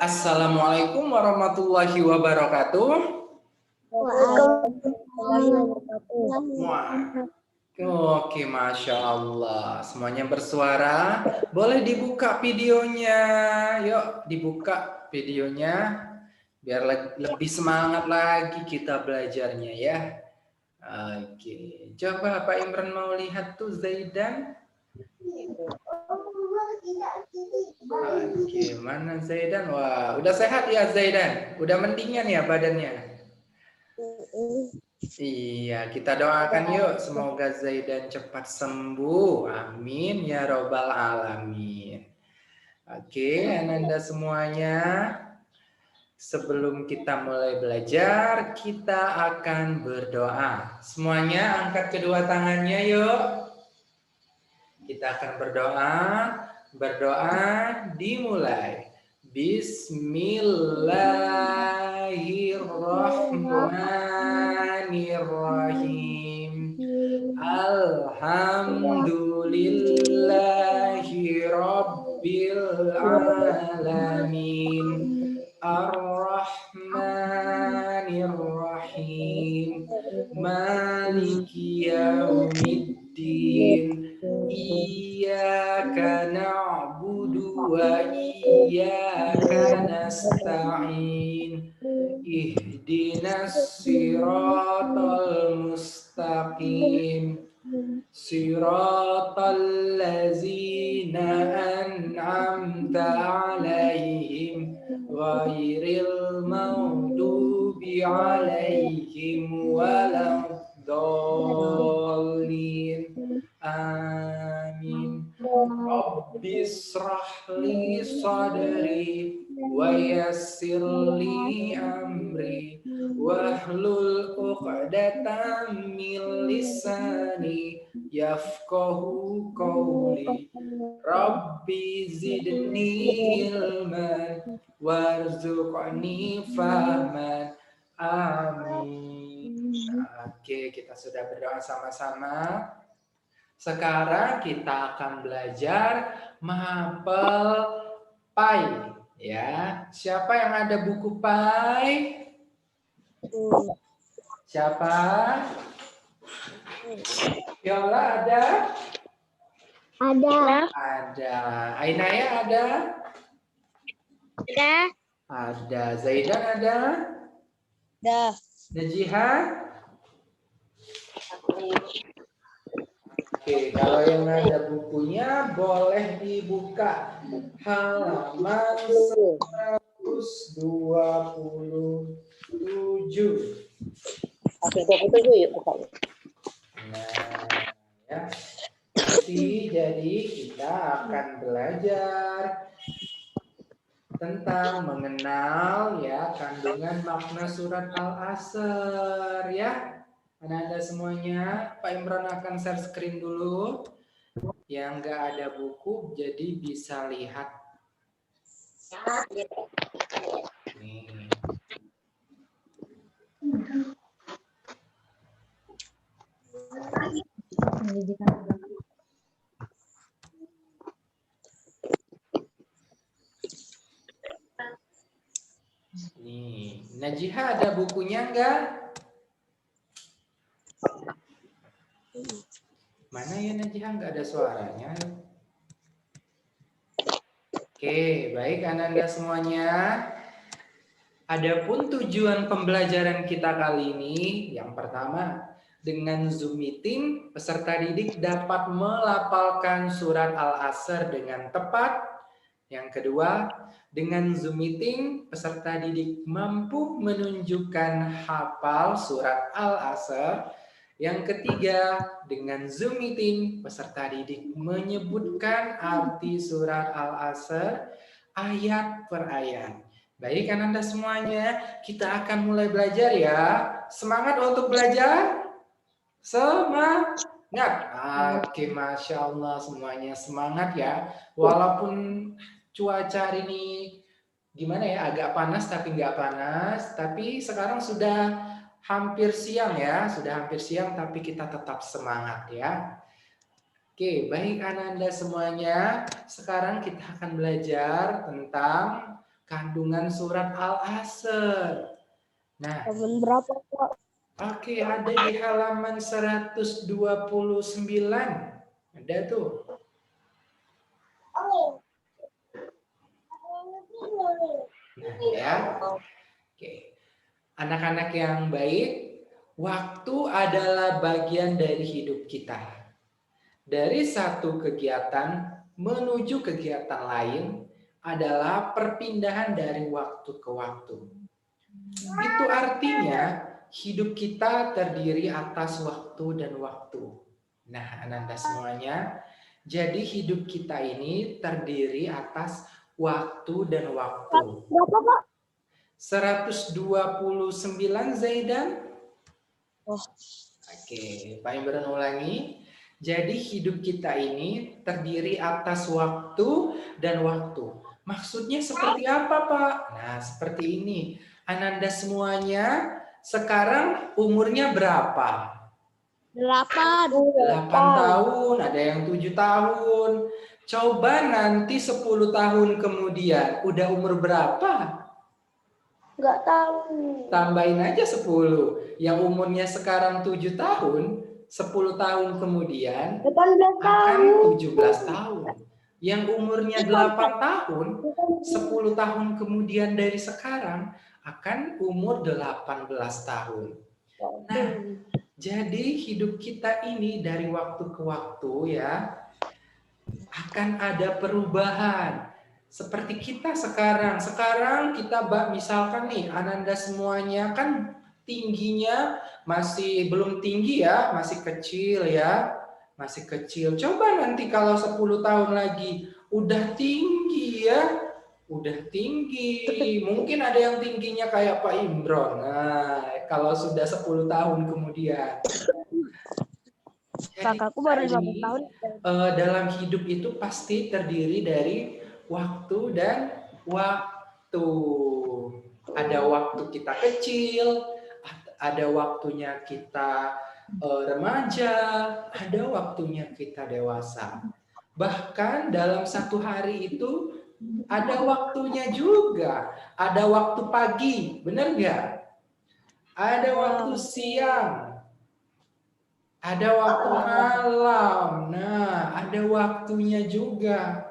Assalamualaikum warahmatullahi wabarakatuh. Wah. Oke, Masya Allah. Semuanya bersuara. Boleh dibuka videonya. Yuk, dibuka videonya. Biar lebih semangat lagi kita belajarnya ya. Oke. Coba Pak Imran mau lihat tuh Zaidan. Oke, mana Zaidan? Wah, udah sehat ya Zaidan? Udah mendingan ya badannya? Iya, kita doakan yuk. Semoga Zaidan cepat sembuh. Amin ya robbal alamin. Oke, Ananda semuanya. Sebelum kita mulai belajar, kita akan berdoa. Semuanya angkat kedua tangannya yuk. Kita akan berdoa. Berdoa dimulai. Bismillahirrahmanirrahim. Alhamdulillahi rabbil alamin. Ar-Rahmanir-Rahim. Maliki yaumiddin. Iyyaka na'budu wa iyyaka nasta'in. Ihdinas siratal mustaqim. Siratal ladzina an'amta 'alaihim ghairil maghdubi 'alaihim waladdallin. Amin. Rabbis rahli sadri wa yassirli amri wahlul 'uqdatam min lisani yafqahu qawli. Rabbi zidni ilman warzuqni fahman. Amin. Oke, kita sudah berdoa sama-sama. Sekarang kita akan belajar menghafal pai, ya. Siapa yang ada buku pai? Siapa? Yola ada? Ada. Ainaya ada? Ada. Zaidan ada? Najiha? Oke, kalau yang ada bukunya boleh dibuka halaman 127. Nah, ya. Jadi kita akan belajar tentang mengenal ya kandungan makna surat Al-Asr ya. Anda semuanya, Pak Imran akan share screen dulu. Yang nggak ada buku, jadi bisa lihat. Nih. Nih, Najiha ada bukunya nggak? Mana ya Najiha, nggak ada suaranya. Oke, baik Ananda semuanya. Adapun tujuan pembelajaran kita kali ini, yang pertama, dengan Zoom Meeting, peserta didik dapat melafalkan surat Al-Asr dengan tepat. Yang kedua, dengan Zoom Meeting, peserta didik mampu menunjukkan hafal surat Al-Asr. Yang ketiga, dengan Zoom Meeting, peserta didik menyebutkan arti surat Al-Asr ayat per ayat. Baik, Anda semuanya, kita akan mulai belajar ya. Semangat untuk belajar? Semangat. Oke, Masya Allah semuanya semangat ya. Walaupun cuaca hari ini gimana ya, agak panas tapi nggak panas. Tapi sekarang sudah hampir siang ya, sudah hampir siang tapi kita tetap semangat ya. Oke, baik Anda semuanya. Sekarang kita akan belajar tentang kandungan surat Al-Asr. Nah, berapa, Pak? oke, ada di halaman 129. Ada tuh. Nah, ya. Oke. Anak-anak yang baik, waktu adalah bagian dari hidup kita. Dari satu kegiatan menuju kegiatan lain adalah perpindahan dari waktu ke waktu. Itu artinya hidup kita terdiri atas waktu dan waktu. Nah, Ananda semuanya, jadi hidup kita ini terdiri atas waktu dan waktu. Berapa, Pak? 129 Zaidan. Oh. Oke, Pak Imran ulangi. Jadi hidup kita ini terdiri atas waktu dan waktu. Maksudnya seperti apa, Pak? Nah, seperti ini. Ananda semuanya sekarang umurnya berapa? 8 tahun, ada yang 7 tahun. Coba nanti 10 tahun kemudian, udah umur berapa? Nggak tahu. Tambahin aja 10. Yang umurnya sekarang 7 tahun, 10 tahun kemudian 18 akan tahun. 17 tahun. Yang umurnya 8 tahun, 10 tahun kemudian dari sekarang akan umur 18 tahun. Nah, jadi hidup kita ini dari waktu ke waktu ya akan ada perubahan. Seperti kita sekarang. Sekarang kita misalkan nih Ananda semuanya kan tingginya masih belum tinggi ya, masih kecil ya. Masih kecil. Coba nanti kalau 10 tahun lagi udah tinggi ya. Udah tinggi. Mungkin ada yang tingginya kayak Pak Imron. Nah, kalau sudah 10 tahun kemudian. Kakakku baru 15 tahun. Dalam hidup itu pasti terdiri dari waktu dan waktu. Ada waktu kita kecil, ada waktunya kita remaja, ada waktunya kita dewasa. Bahkan dalam satu hari itu ada waktunya juga. Ada waktu pagi, benar nggak? Ada waktu siang. Ada waktu malam. Nah, ada waktunya juga.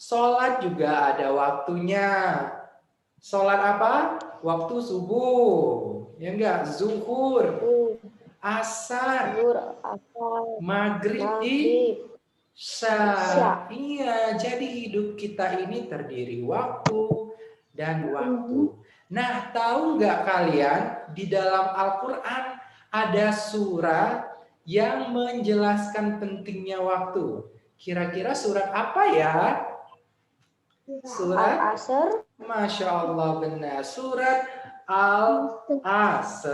Sholat juga ada waktunya. Sholat apa? Waktu subuh. Ya enggak? Zuhur. Asar. Maghrib. Isya. Iya, jadi hidup kita ini terdiri waktu dan waktu. Nah, tahu nggak kalian di dalam Al-Quran ada surat yang menjelaskan pentingnya waktu. Kira-kira surat apa ya? Surat Al-Asr. Masya Allah benar. Surat Al-Asr.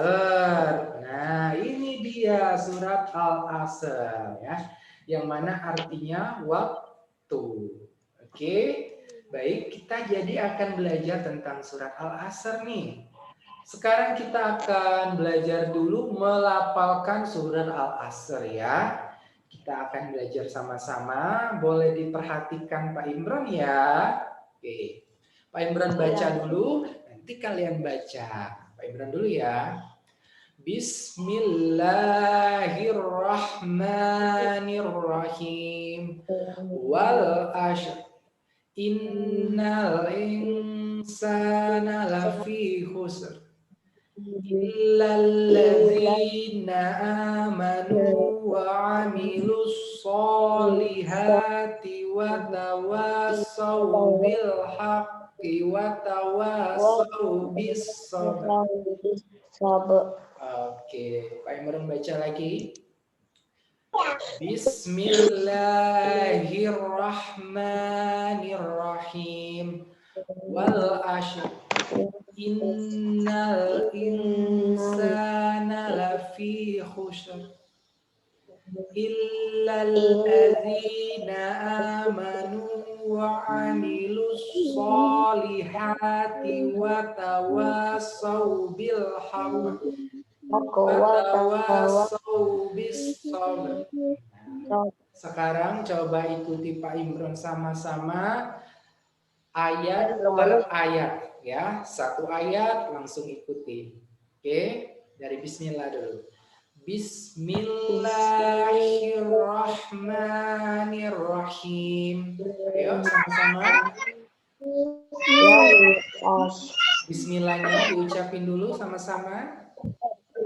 Nah, ini dia surat Al-Asr ya. Yang mana artinya waktu. Oke. Baik, kita jadi akan belajar tentang surat Al-Asr nih. Sekarang kita akan belajar dulu melafalkan surat Al-Asr ya. Kita akan belajar sama-sama. Boleh diperhatikan Pak Imran ya. Oke. Pak Imran baca dulu, nanti kalian baca. Pak Imran dulu ya. Bismillahirrahmanirrahim. Wal ashr. Innal insana lafi khusr. Illalladzina amanu wa amilus solihati wa tawassaw bil haqqi wa tawassaw bis sabr. Oke, Pak Imran baca lagi. Bismillahirrahmanirrahim. Wal ashr. Innal insana lafi khusr illal ladzina amanu wa amilus solihati wa tawassaw bil haqqi wa tawassaw bis sabr. Sekarang coba ikuti Pak Imron sama-sama. ayat per ayat ya. Satu ayat langsung ikuti. Oke, dari bismillah dulu. Bismillahirrahmanirrahim. Ayo sama-sama. Bismillahnya diucapin dulu sama-sama.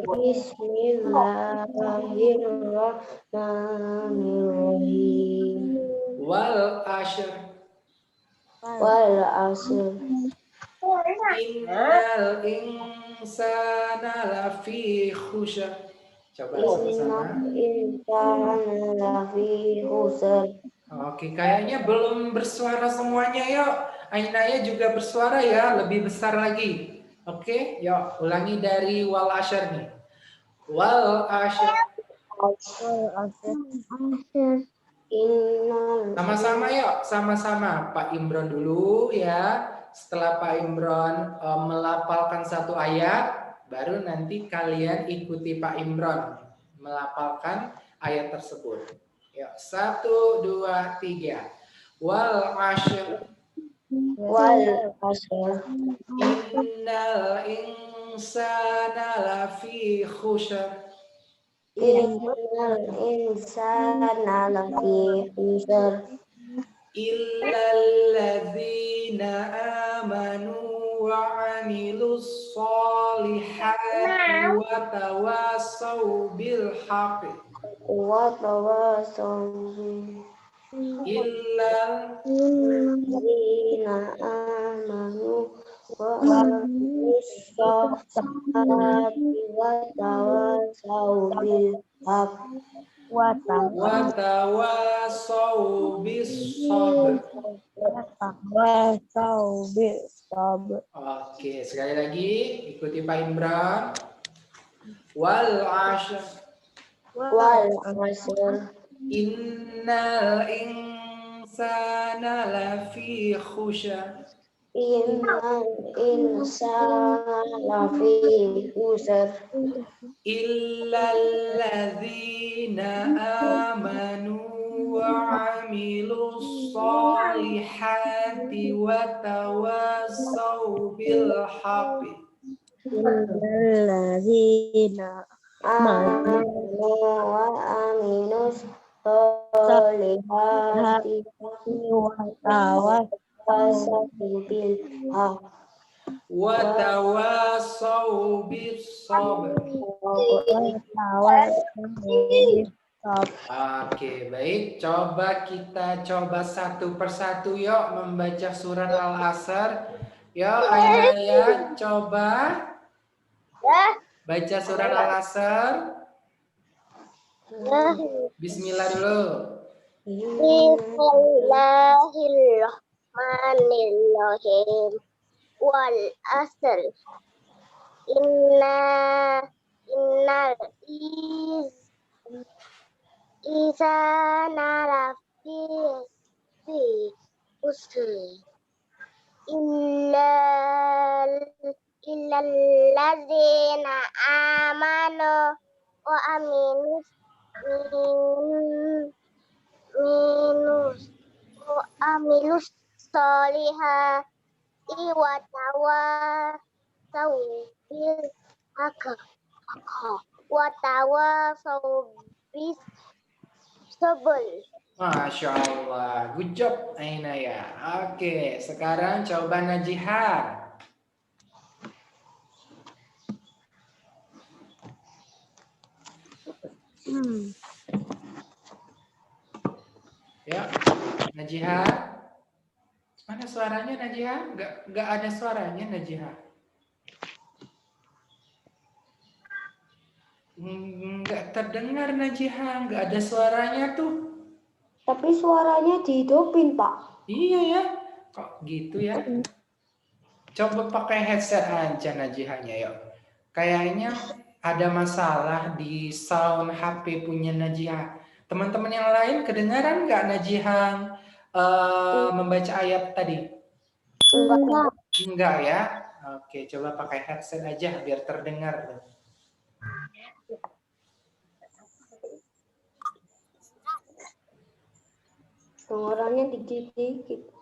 Bismillahirrahmanirrahim. Wal ashr. Wal asr. Innal insana lafi khusr. Coba sama-sama. Insana lafi khusr. Oke, kayaknya belum bersuara semuanya. Yuk, Ainaya juga bersuara ya, lebih besar lagi. Oke, yuk ulangi dari wal ashr nih. Wal ashr. Sama-sama yuk, sama-sama. Pak Imron dulu ya. Setelah Pak Imron melafalkan satu ayat, baru nanti kalian ikuti Pak Imron melafalkan ayat tersebut. Yuk, 1, 2, 3. Wal ashr. Wal asr. Innal insana lafi khusr. Innal insana lafi khusr. Illalladzina amanu wa amilus solihati wa tawasaw bil haqqi. Wa tawasaw bil ladzina amanu wa amilus solihati wa tawasaw bil haqqi. Wa tawasaw bis sabr. Oke, sekali lagi ikuti Pak Imran. Wal ashr. Wal asr. Innal insana lafi khusr. Innal insana lafi khusr. Illalladzina amanu wa amilus solihati wa tawasaw bil haqqi. Illalladzina amanu wa amilus solihati wa tawasaw bil haqqi. Wa tawasaw bis sabr. Oke, baik. Coba kita satu persatu yuk membaca surat Al-Asr. Yuk, Ainaya coba baca surat Al-Asr. Bismillah dulu. Bismillahirrahmanirrahim. Wal asr. Innal insana lafi khusr. Illalladzina amanu wa amilus solihati wa tawasaw bil haqqi wa tawasaw bis sabr. Masya Allah, good job Ainaya. Oke, sekarang coba Najihah. Ya, Najihah. Mana suaranya Najihah? Nggak ada suaranya Najihah. Nggak terdengar Najihah, nggak ada suaranya tuh. Tapi suaranya dihidupin, Pak. Iya ya, kok gitu ya? Coba pakai headset aja Najihahnya yuk. Kayaknya ada masalah di sound HP punya Najihah. Teman-teman yang lain kedengaran nggak Najihah membaca ayat tadi? Enggak ya? Oke, coba pakai headset aja biar terdengar. Suaranya dikit-dikit.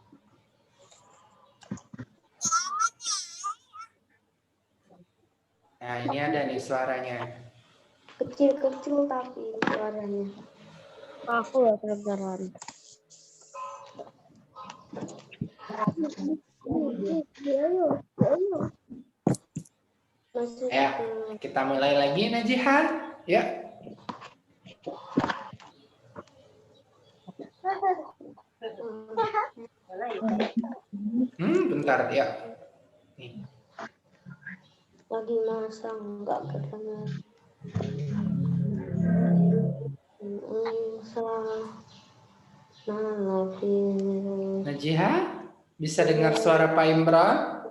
ini ada nih suaranya. Kecil-kecil tapi suaranya. Aku ya kedengaran. Masuk Ya, kita mulai lagi Najiha. Ya. Bentar ya. Nih. lagi masang nggak kedengaran. Najiha, bisa dengar suara Pak Imran?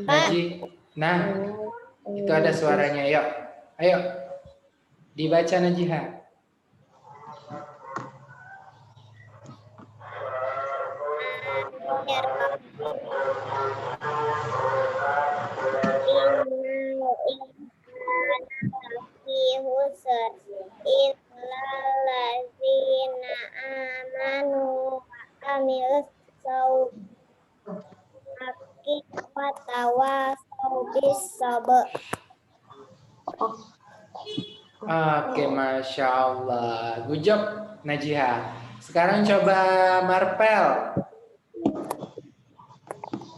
Naji, nah itu ada suaranya. Yuk, ayo dibaca Najiha. Illallazina amanu wa amilus sholihat wa tawassaw bis sabr. Oke, Masya Allah. Good job, Najiha. Sekarang coba Marpel.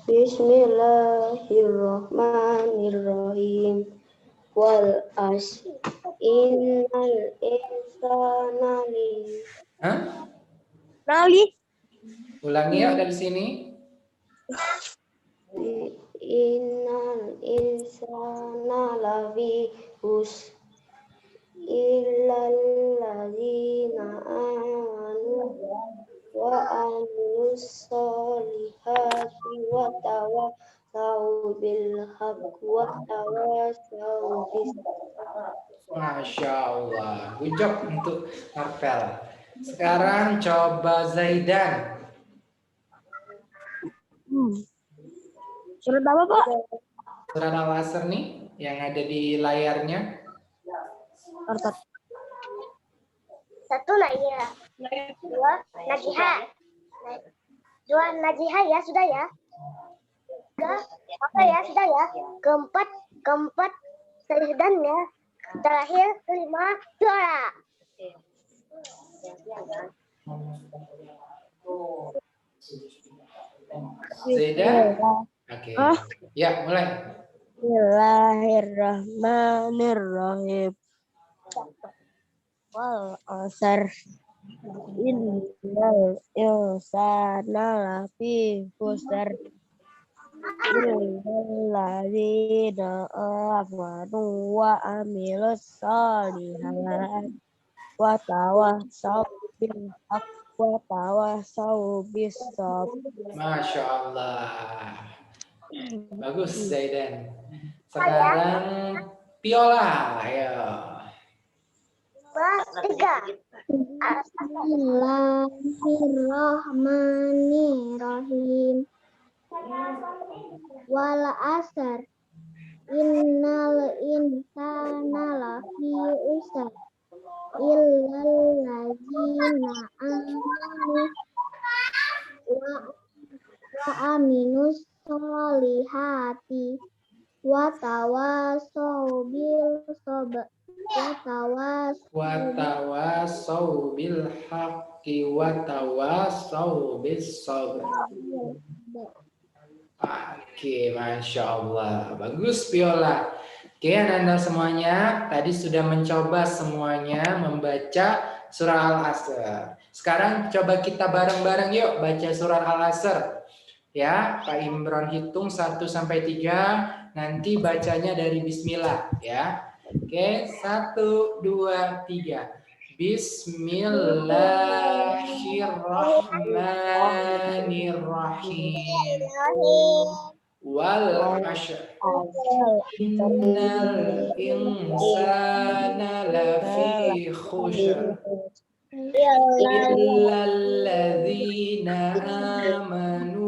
Bismillahirrahmanirrahim. Wal asr innal insana Nali. Ulangi ya dari sini. innal insana lafi khusr illal ladzina amanu wa amilus solihati wa tawassaw bil haqqi wa tawassaw bis Masya Allah. Good job untuk Marpel. Sekarang coba Zaidan. Surat apa, Pak? Surat Al-Asr nih yang ada di layarnya. Satu Naya. Dua Najiha. Dua Najiha ya, sudah ya. Tiga apa ya, sudah ya. Keempat Zaidan ya. Terakhir kelima Dora. Zaidan. Oke. Ya, mulai. Bismillahirrahmanirrahim. Wal asr innal insana lafi khusr illalladzina amanu wa amilus sholihat wa tawassaw bil haqqi wa tawassaw bis sabr. Masya Allah. Bagus Zaidan. Sekarang Piola. Ayo. Tiga. Bismillahirrahmanirrahim. Wal asr innal insana lafi khusr illal ladzina amanu wa aminus solihati wa tawassaw bil sabr Wa tawassaw bil haqqi wa tawassaw bis sabr. Oke, Masya Allah. Bagus, Piola. Oke, Anda semuanya tadi sudah mencoba semuanya membaca surah Al-Asr. Sekarang coba kita bareng-bareng yuk baca surah Al-Asr. Ya, Pak Imran hitung 1 sampai 3, nanti bacanya dari bismillah ya. Oke, 1, 2, 3. Bismillahirrahmanirrahim. Wal ashr innal insana lafi khusr illal ladzina amanu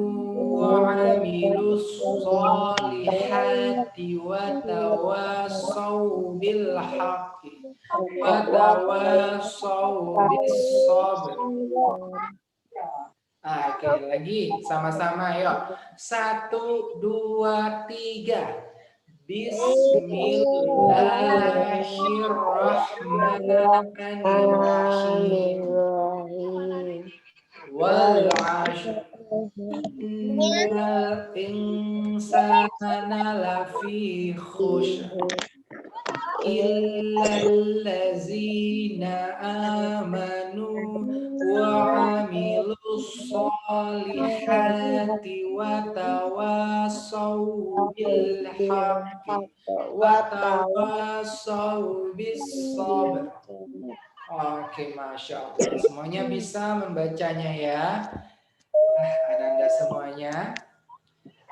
wa amilus solihati wa tawassaw bil haqqi wa tawassaw bis sabr. Oke, lagi sama-sama yuk. 1, 2, 3. Bismillahirrahmanirrahim. Wal 'ashr innal insana lafi khusr illallazina amanu wa 'amilus solihati wa tawassaw bil haqqi wa tawassaw bis sabr. Oke, Masya Allah. Semuanya bisa membacanya ya. Nah, Ananda semuanya.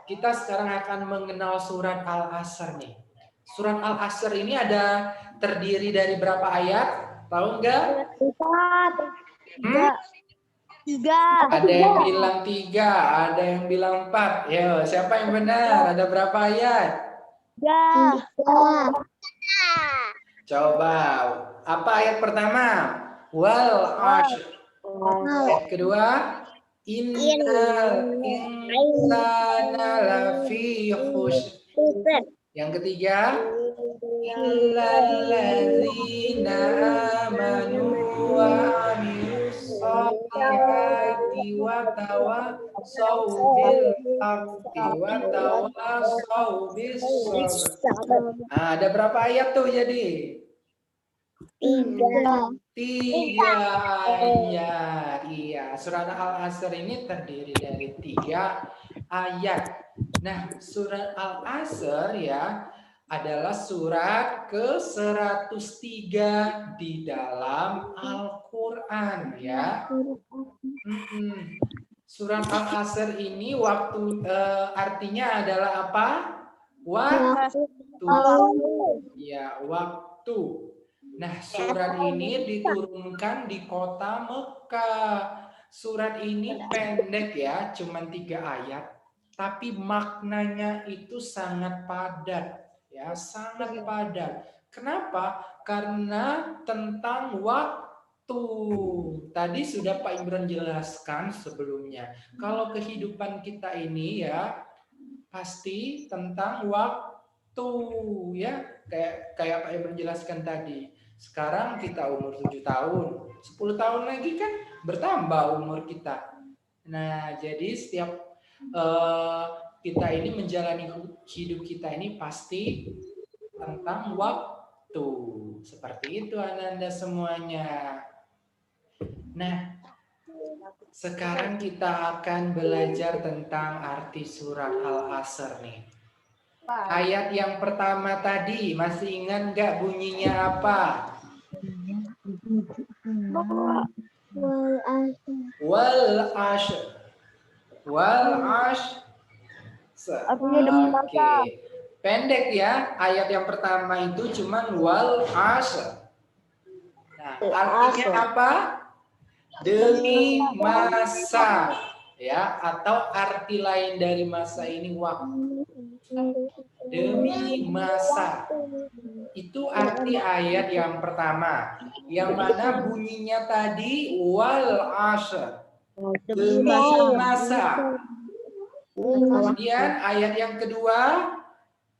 Kita sekarang akan mengenal surat Al-Asr nih. Surat Al-Asr ini ada terdiri dari berapa ayat? Tahu nggak? 3. Ada yang bilang 3, ada yang bilang 4. Yo, siapa yang benar? Ada berapa ayat? 3. Coba, apa ayat pertama? Wal 'ashr. Ayat kedua, innal insana lafi khusr. Yang ketiga, illallazina amanu wa 'amilus solihati wa tawassaw bil haqqi wa tawassaw bis sabr. Nah, ada berapa ayat tuh jadi? 3. 3 ayat. Iya, surat Al-Asr ini terdiri dari 3 ayat. Nah, surat Al-Asr ya adalah surat ke-103 di dalam Al-Qur'an ya. Surat Al-Asr ini artinya adalah apa? Waktu. Ya, waktu. Nah, surat ini diturunkan di kota Mekah. Surat ini pendek ya, cuma 3 ayat. Tapi maknanya itu sangat padat. Ya, sangat padat. Kenapa? Karena tentang waktu. Tadi sudah Pak Imran jelaskan sebelumnya. Kalau kehidupan kita ini ya, pasti tentang waktu. Ya, kayak Pak Imran jelaskan tadi. Sekarang kita umur 7 tahun, 10 tahun lagi kan bertambah umur kita. Nah, jadi setiap kita ini menjalani hidup kita ini pasti tentang waktu. Seperti itu Ananda semuanya. Nah, sekarang kita akan belajar tentang arti surat Al-Asr nih. Ayat yang pertama tadi, masih ingat nggak bunyinya apa? Wal 'ashr. Wal 'ashr. Oke. Pendek ya, ayat yang pertama itu cuman wal 'ashr. Nah, artinya apa? Demi masa. Ya, atau arti lain dari masa ini waktu. Demi masa. Itu arti ayat yang pertama. Yang mana bunyinya tadi wal 'ashr. Demi masa. Kemudian ayat yang kedua,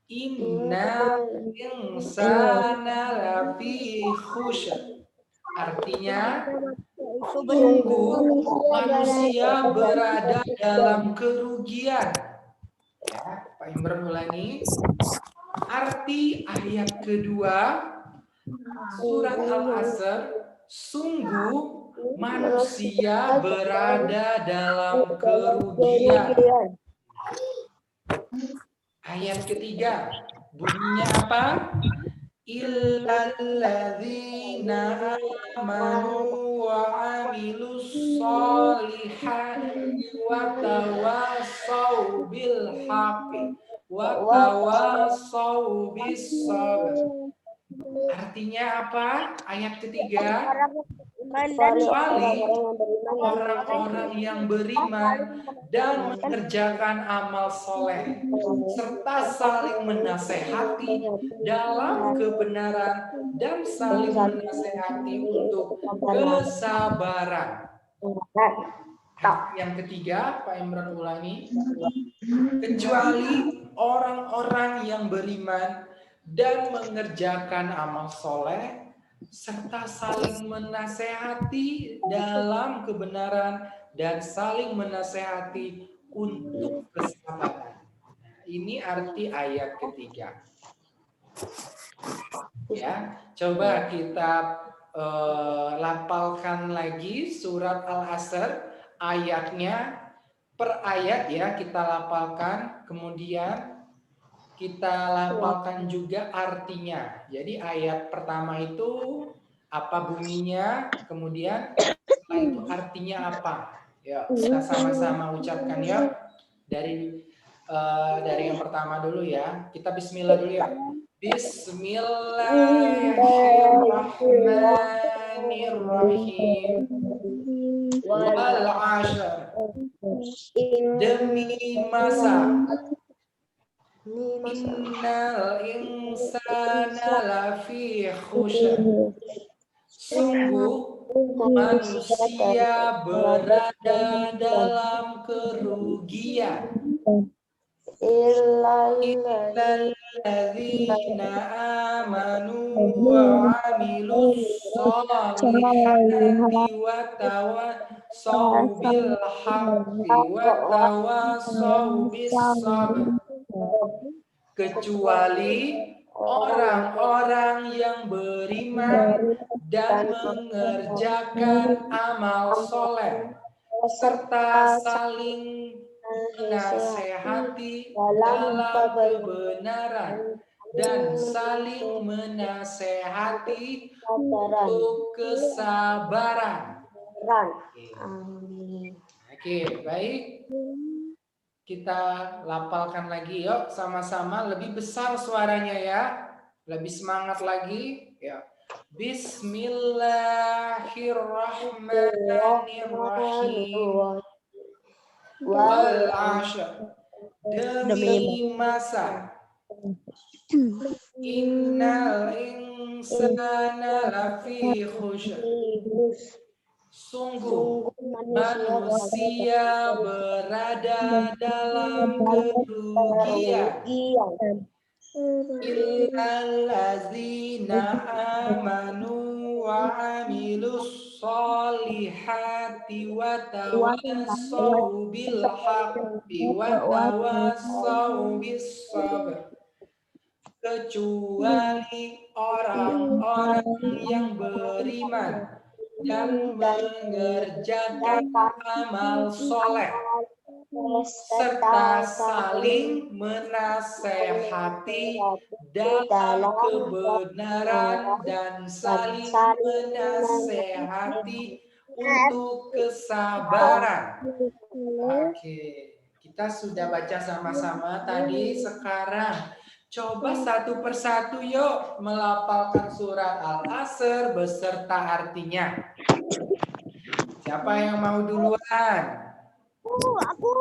innal insana lafi khusr. Artinya sungguh manusia berada dalam kerugian. Ya, Pak Imran ulangi. Arti ayat kedua surat Al-Asr, sungguh manusia berada dalam kerugian. Ayat ketiga bunyinya apa? Illalladzina amanu wa 'amilus solihati wa tawassaw bil haqqi wa tawassaw bis sabr. Artinya apa? Ayat ketiga, kecuali orang-orang yang beriman dan mengerjakan amal soleh serta saling menasehati dalam kebenaran dan saling menasehati untuk kesabaran. Yang ketiga, Pak Imran ulangi. Kecuali orang-orang yang beriman dan mengerjakan amal soleh serta saling menasehati dalam kebenaran dan saling menasehati untuk kesabaran. Nah, ini arti ayat ketiga. Ya, coba kita lafalkan lagi surat Al-Asr ayatnya per ayat ya, kita lafalkan, kemudian kita lafalkan juga artinya. Jadi ayat pertama itu apa bunyinya, kemudian setelah itu artinya apa. Ya, kita sama-sama ucapkan ya. Dari yang pertama dulu ya. Kita bismillah dulu ya. Bismillahirrahmanirrahim. Wal 'ashr. Demi masa. Innal insana lafi khusr. Sungguh manusia berada dalam kerugian. Illalladzina amanu wa 'amilus sholihati wa tawassaw bil haqqi wa tawassaw bis sabr. Kecuali orang-orang yang beriman dan mengerjakan amal soleh serta saling menasehati dalam kebenaran dan saling menasehati untuk kesabaran. Oke, baik. Kita lafalkan lagi yuk sama-sama, lebih besar suaranya ya. Lebih semangat lagi ya. Bismillahirrahmanirrahim. Wal 'ashr. Demi masa. Innal insana lafi khusr. Sungguh manusia berada dalam kerugian. Illalladzina amanu wa 'amilus sholihati wa tawassaw bil haqqi wa tawassaw bis sabr. Kecuali orang-orang yang beriman dan mengerjakan amal soleh serta saling menasehati dalam kebenaran dan saling menasehati untuk kesabaran. Oke, kita sudah baca sama-sama tadi. Sekarang coba satu persatu yuk melafalkan surat Al-Asr beserta artinya. Siapa yang mau duluan? Aku.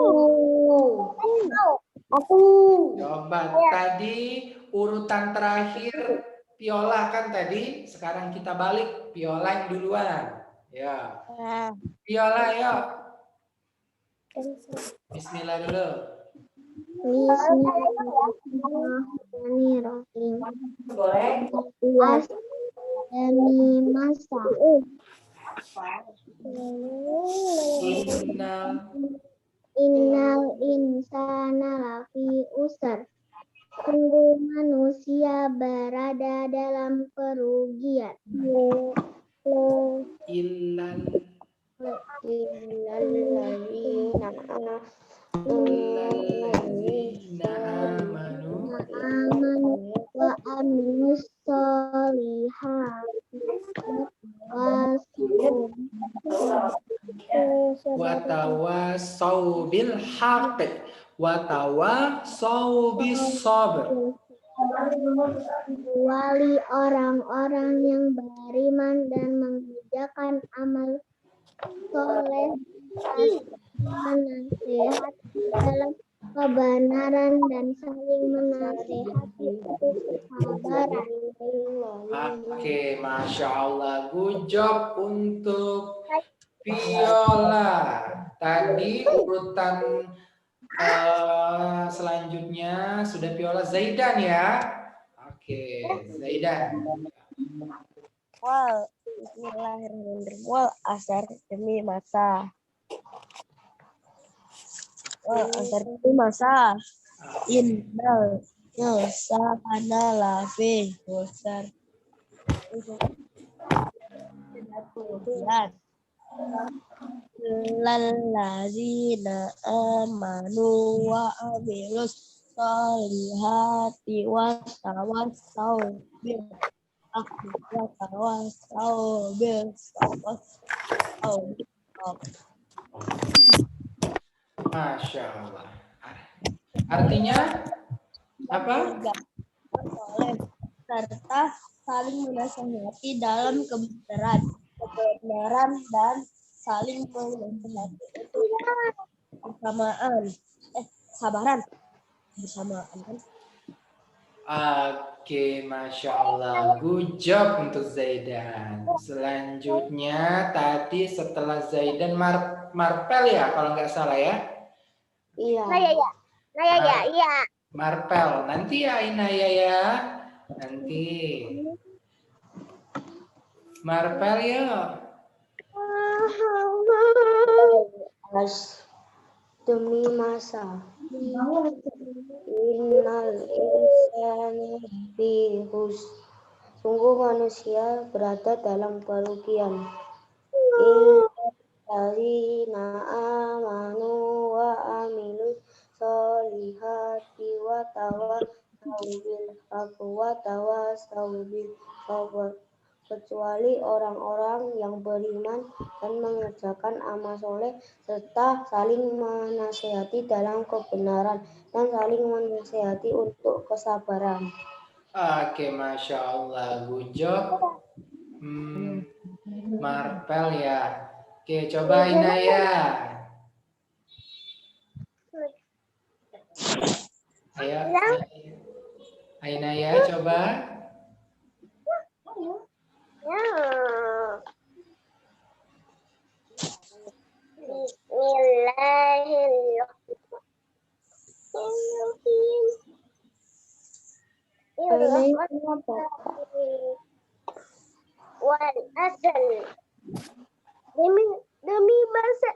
Coba tadi urutan terakhir Viola kan tadi. Sekarang kita balik Viola yang duluan. Ya. Viola yuk. Bismillah dulu. Bismillahirrahmanirrahim. Demi masa. Innal insana lafi usr. Sungguh manusia berada dalam kerugian. Illalladzina amanu wa amilus sholihati wa tawassaw bil haqqi wa tawassaw bis sabr. Kecuali orang-orang yang beriman dan mengerjakan amal soleh, menasihat dalam kebenaran dan saling menasehati untuk kesabaran. Oke, Masya Allah. Good job untuk Viola. Tadi urutan selanjutnya sudah Viola Zaidan ya. Oke, Zaidan. Wal, bismillahirrahmanirrahim. Wal asar demi masa. Wal asar demi masa. Innal insana lafi khusr. Lallazina amanu wa amilus solihati wa tawassau bil haqqi wa tawassau bil sabr. Masya Allah. Artinya apa? Soleh serta saling menasihati dalam kebenaran dan saling menasihati untuk sabaran bersamaan kan. Oke, Masya Allah. Good job untuk Zaidan. Selanjutnya tadi setelah Zaidan Marpel ya, kalau nggak salah ya. Iya. Iya. Marpel. Nanti ya Inaya ya. Nanti. Marpel ya. Demi masa. Innal insana fi khusr. Sungguh manusia berada dalam kerugian. Illallazina amanu wa amilus solihati wa tawassau bil haqqi wa tawassau bis sabr. Kecuali orang-orang yang beriman dan mengerjakan amal soleh serta saling menasihati dalam kebenaran dan saling menasihati untuk kesabaran. Oke, Masya Allah. Good job. Marpel ya. Oke, coba Inaya. Ayo. Inaya coba. Wal asal demi masa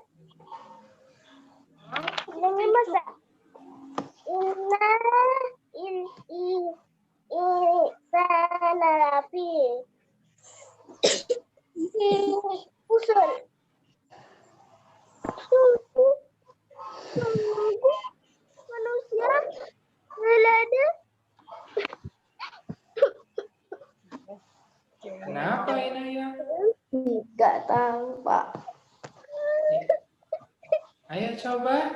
insana lafi usul sungguh manusia berada. Kenapa Inaya? Tidak tahu, Pak. Ayo coba.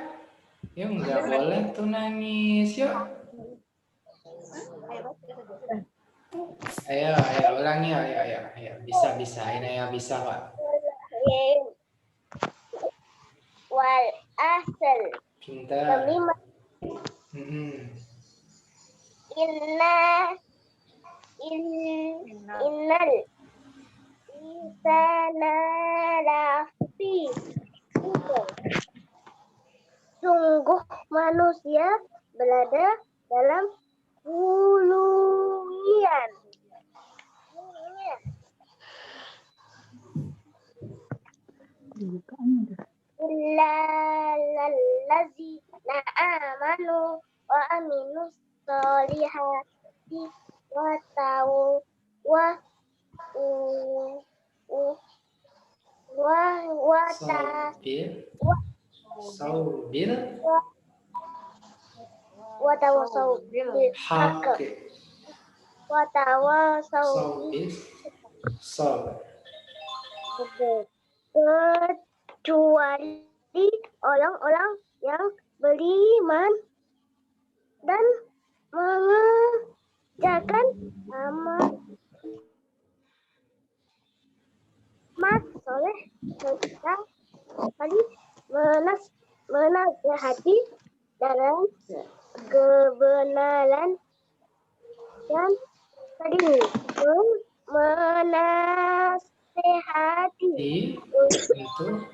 Yuk, nggak boleh tuh nangis. Yuk. Ayo, ulangi. Ayo. Bisa. Inaya bisa, Pak. Wal asal Pintar. demi innal insana lafi khusr. Sungguh manusia berada dalam kerugian. Illallazina amanu wa amilus solihati wa tawassau bil haqqi wa tawassau bis sabr. Kecuali orang-orang yang beriman dan mengerjakan amal soleh serta saling menasihati dalam kebenaran dan saling menasihati Untuk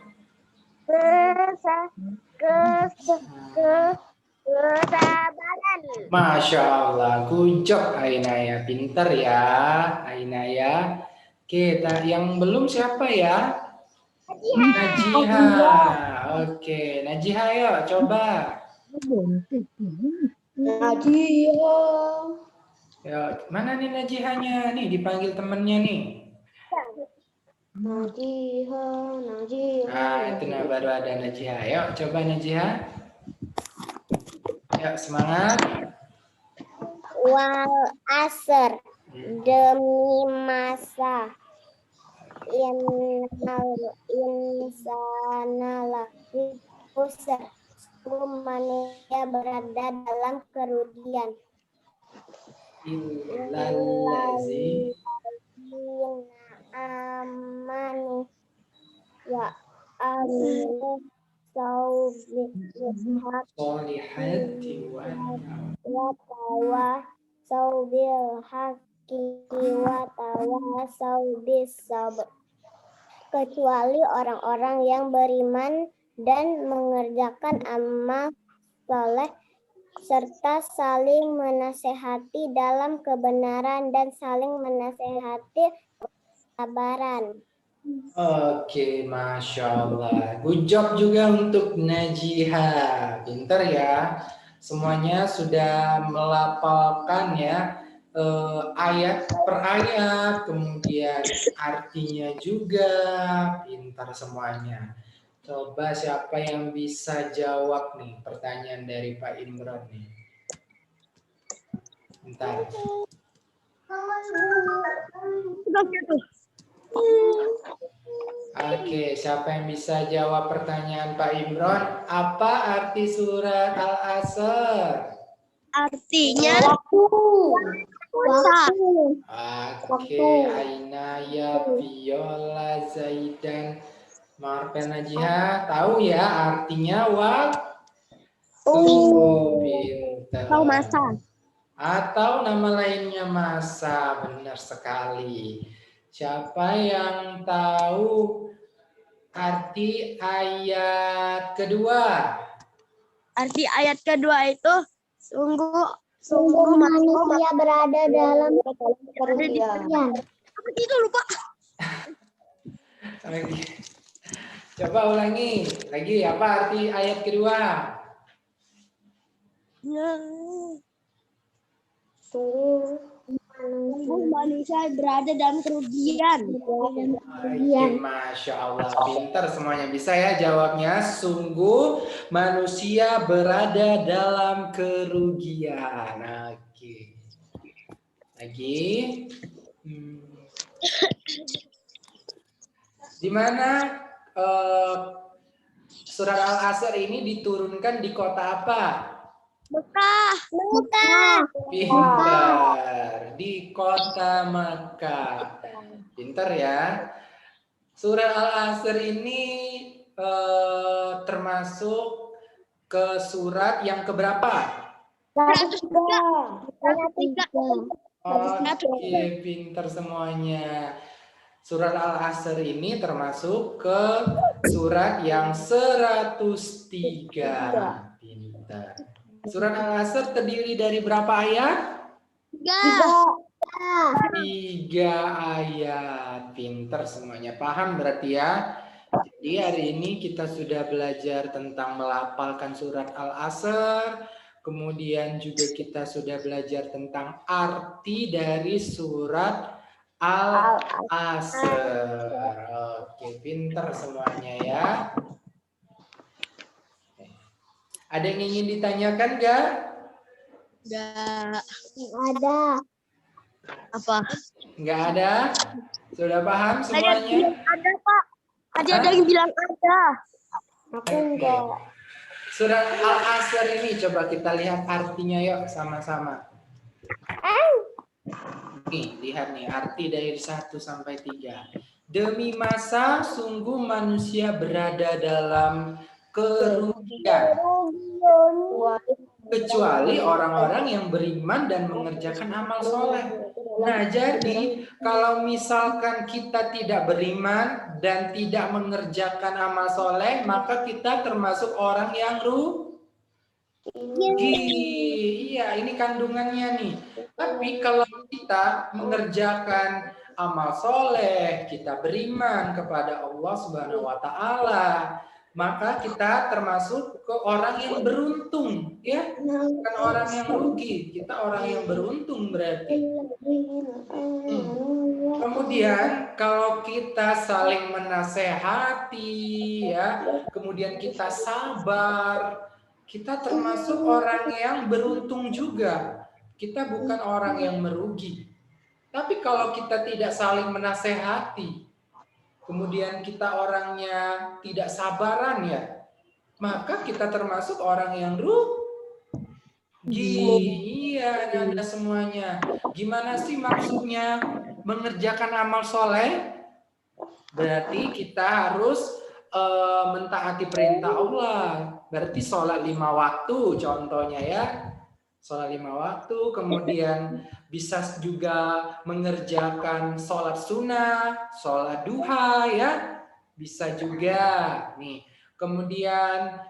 Kesabaran. Masya Allah, good job Ainaya, pinter ya Ainaya. Kita yang belum siapa ya? Najiha. Oke, Najiha yuk coba. Najiha. Yuk, mana nih Najihanya? Nih dipanggil temennya nih. Najiha, Najiha. Nah, itu nah baru ada Najiha. Yuk coba Najiha. Yuk semangat. Wal asr demi masa innal insana lafi khusr. Sungguh manusia berada dalam kerugian. Illallazi Amanu wa amilu solihati solihati wa tawasau bil haqqi wa tawasau bis sabr. Kecuali orang-orang yang beriman dan mengerjakan amal soleh serta saling menasehati dalam kebenaran dan saling menasehati kesabaran. Oke, Masya Allah. Good job juga untuk Najiha. Pinter ya. Semuanya sudah melafalkan ya ayat per ayat, kemudian artinya juga. Pintar semuanya. Coba siapa yang bisa jawab nih pertanyaan dari Pak Imron nih. Bentar. Oke, siapa yang bisa jawab pertanyaan Pak Imron? Apa arti surat Al-Asr? Artinya Oke, Aina, ya, Viola, Zaidan, Marpen, Najiha, tahu ya artinya waktu, pintar. atau masa. Atau nama lainnya masa, benar sekali. Siapa yang tahu arti ayat kedua? Arti ayat kedua itu sungguh manusia berada dalam kerugian. Apa itu lupa? Lagi. Coba ulangi lagi, apa arti ayat kedua? Sungguh manusia berada dalam kerugian. Oke, Masya Allah, pintar semuanya, bisa ya jawabnya. Sungguh manusia berada dalam kerugian. Oke. Lagi. Di mana surat Al-Asr ini diturunkan di kota apa? Mekah. Pintar, di kota Makkah. Pintar ya. Surah Al-Asr ini termasuk ke surat yang keberapa? 103. Oke, pintar semuanya. Surat Al-Asr ini termasuk ke surat yang 103. Pintar. Surat Al-Asr terdiri dari berapa ayat? 3 ayat. Pintar semuanya. Paham berarti ya? Jadi hari ini kita sudah belajar tentang melafalkan surat Al-Asr. Kemudian juga kita sudah belajar tentang arti dari surat Al-Asr. Oke, pintar semuanya ya. Ada yang ingin ditanyakan nggak? Nggak ada. Apa? Nggak ada? Sudah paham semuanya? Ada, Pak. Tadi ada yang bilang ada. Aku Oke. Surat Al-Asr ini coba kita lihat artinya yuk sama-sama. Nih, lihat nih arti dari 1 sampai 3. Demi masa sungguh manusia berada dalam kerugian. Kecuali orang-orang yang beriman dan mengerjakan amal soleh. Nah, jadi kalau misalkan kita tidak beriman dan tidak mengerjakan amal soleh, maka kita termasuk orang yang rugi. Iya, ini kandungannya nih. Tapi kalau kita mengerjakan amal soleh, kita beriman kepada Allah Subhanahu wa Ta'ala, maka kita termasuk ke orang yang beruntung, ya, bukan orang yang rugi. Kita orang yang beruntung berarti. Kemudian kalau kita saling menasehati, ya, kemudian kita sabar, kita termasuk orang yang beruntung juga. Kita bukan orang yang merugi. Tapi kalau kita tidak saling menasehati, kemudian kita orangnya tidak sabaran, ya, maka kita termasuk orang yang rugi. Iya, Anda semuanya. Gimana sih maksudnya mengerjakan amal soleh? Berarti kita harus mentaati perintah Allah. Berarti sholat 5 waktu contohnya, ya. Sholat 5 waktu, kemudian bisa juga mengerjakan sholat sunnah, sholat duha, ya. Bisa juga nih. Kemudian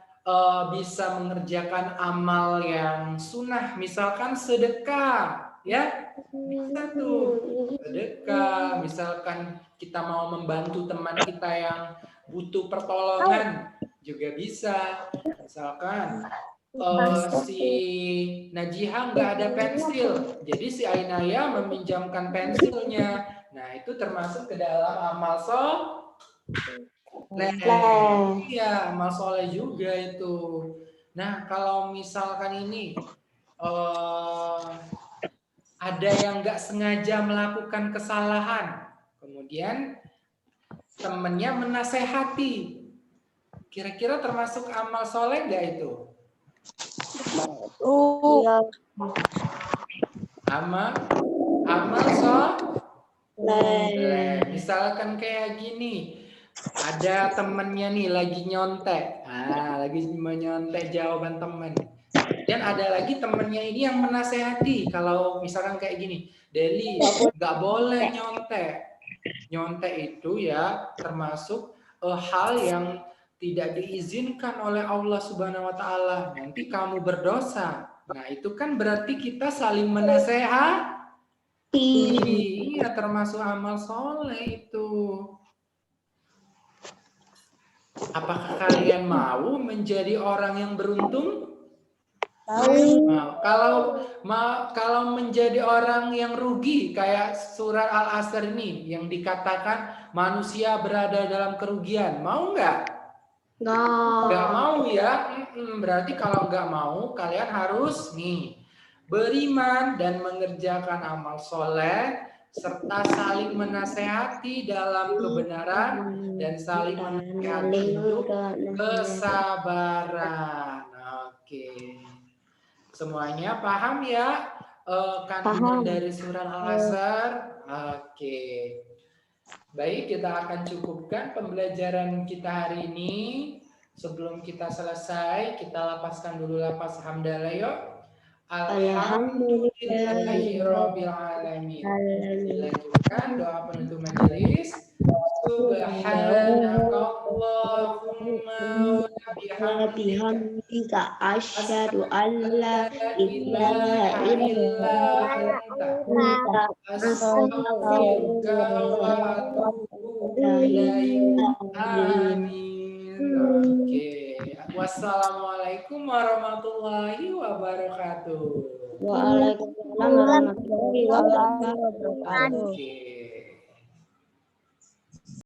bisa mengerjakan amal yang sunnah, misalkan sedekah, ya. Bisa tuh sedekah, misalkan kita mau membantu teman kita yang butuh pertolongan juga bisa. Misalkan si Najiha nggak ada pensil, jadi si Ainaya meminjamkan pensilnya. Nah, itu termasuk ke dalam amal soleh. Iya, amal soleh juga itu. Nah, kalau misalkan ini ada yang nggak sengaja melakukan kesalahan, kemudian temennya menasehati, kira-kira termasuk amal soleh nggak itu? Amal soleh. Misalkan kayak gini, ada temennya nih lagi nyontek, lagi menyontek jawaban temen. Dan ada lagi temennya ini yang menasehati, kalau misalkan kayak gini, Deli, nggak boleh nyontek. Nyontek itu ya termasuk hal yang tidak diizinkan oleh Allah Subhanahu wa Ta'ala. Nanti kamu berdosa. Nah, itu kan berarti kita saling menasehati. Iya, termasuk amal soleh itu. Apakah kalian mau menjadi orang yang beruntung? Nah, kalau menjadi orang yang rugi, kayak surat Al-Asr ini yang dikatakan manusia berada dalam kerugian, mau nggak? Nggak mau, ya. Berarti kalau nggak mau, kalian harus nih beriman dan mengerjakan amal soleh serta saling menasehati dalam kebenaran dan saling menasehati untuk kesabaran. Oke. Semuanya paham, ya, kandungan dari surat Al-Asr? Oke. Baik, kita akan cukupkan pembelajaran kita hari ini. Sebelum kita selesai, kita lapaskan dulu lapas hamdalah, yuk. Alhamdulillahirabbil alamin. Dilanjutkan doa penutup majelis. Subhanakallahumma wa bihamdika asyhadu an la ilaha illa anta astaghfiruka wa atubu ilaik. Amin. Oke. Wassalamualaikum warahmatullahi wabarakatuh. Waalaikumsalam warahmatullahi wabarakatuh. Oke.